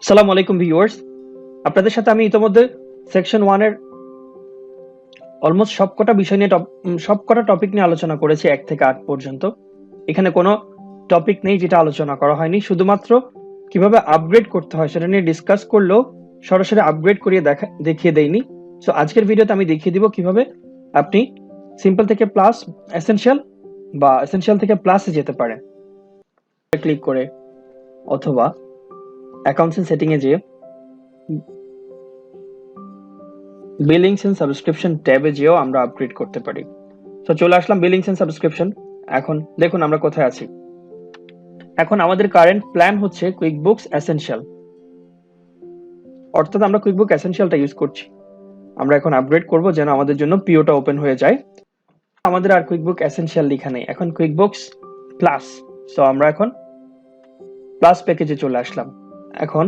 আসসালামু আলাইকুম ভিউয়ার্স, আপনাদের সাথে আমি ইতোমধ্যে সেকশন 1 এর অলমোস্ট সবকটা টপিক নিয়ে আলোচনা করেছি 1 থেকে 8 পর্যন্ত। এখানে কোনো টপিক নেই যেটা আলোচনা করা হয়নি, শুধুমাত্র কিভাবে আপগ্রেড করতে হয় সেটা নিয়ে ডিসকাস করলেও সরাসরি আপগ্রেড করিয়ে দেখিয়ে দেইনি। সো আজকের ভিডিওতে আমি দেখিয়ে দিব কিভাবে আপনি সিম্পল থেকে প্লাস এসেনশিয়াল বা এসেনশিয়াল থেকে প্লাসে যেতে পারেন। ক্লিক করে অথবা অ্যাকাউন্টস এন্ড সেটিং এ যেয়ে বিলিংস এন্ড সাবস্ক্রিপশন ট্যাবে যেও আমরা আপগ্রেড করতে পারি। তো চলে আসলাম বিলিংস এন্ড সাবস্ক্রিপশন। এখন দেখুন আমরা কোথায় আছি। এখন আমাদের কারেন্ট প্ল্যান হচ্ছে কুইকবুকস এসেনশিয়াল, অর্থাৎ আমরা কুইকবুক এসেনশিয়ালটা ইউজ করছি। আমরা এখন আপগ্রেড করব যেন আমাদের জন্য পিওটা ওপেন হয়ে যায়। আমাদের আর কুইকবুক এসেনশিয়াল লেখা নেই, এখন কুইকবুকস প্লাস। সো আমরা এখন প্লাস প্যাকেজে চলে আসলাম। এখন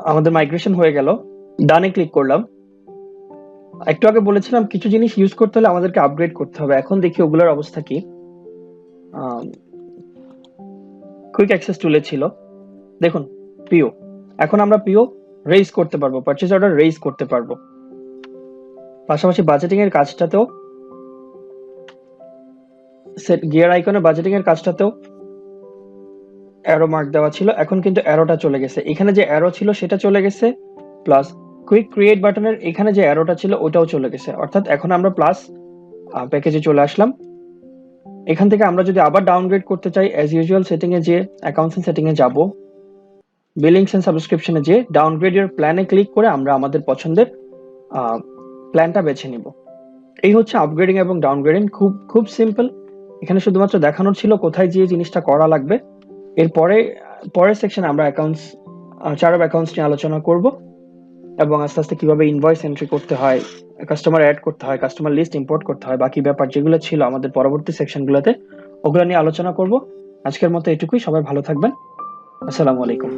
আমাদের মাইগ্রেশন হয়ে গেল, ডানে ক্লিক করলাম। একটু আগে বলেছিলাম কিছু জিনিস ইউজ করতে হলে আমাদেরকে আপগ্রেড করতে হবে। এখন দেখি ওগুলোর অবস্থা কি। কুইক অ্যাক্সেস টুলে ছিল, দেখুন পিও। এখন আমরা পিও রেইজ করতে পারবো, পারচেজ অর্ডার রেইজ করতে পারবো। পাশাপাশি বাজেটিং এর কাজটাতেও, সেট গিয়ার আইকনের বাজেটিং এর কাজটাতেও অ্যারো মার্ক দেওয়া ছিল, এখন কিন্তু অ্যারোটা চলে গেছে। এখানে যে অ্যারো ছিল সেটা চলে গেছে, প্লাস কুইক ক্রিয়েট বাটনের এখানে যে অ্যারোটা ছিল ওটাও চলে গেছে। অর্থাৎ এখন আমরা প্লাস প্যাকেজে চলে আসলাম। এখান থেকে আমরা যদি আবার ডাউনগ্রেড করতে চাই, অ্যাজ ইউজুয়াল সেটিং এ যে অ্যাকাউন্টস এন্ড সেটিং এ যাব, বিলিংস এন্ড সাবস্ক্রিপশনে যে ডাউনগ্রেড ইওর প্ল্যানে ক্লিক করে আমরা আমাদের পছন্দের প্ল্যানটা বেছে নিব। এই হচ্ছে আপগ্রেডিং এবং ডাউনগ্রেডিং, খুব খুব সিম্পল। এখানে শুধুমাত্র দেখানোর ছিল কোথায় গিয়ে জিনিসটা করা লাগবে। এরপরে পরের সেকশনে আমরা চার্ট অফ অ্যাকাউন্টস নিয়ে আলোচনা করব এবং আস্তে আস্তে কিভাবে ইনভয়েস এন্ট্রি করতে হয়, কাস্টমার অ্যাড করতে হয়, কাস্টমার লিস্ট ইম্পোর্ট করতে হয়, বাকি ব্যাপার যেগুলো ছিল আমাদের পরবর্তী সেকশনগুলোতে ওগুলো নিয়ে আলোচনা করব। আজকের মতো এটুকুই, সবাই ভালো থাকবেন। আসসালামু আলাইকুম।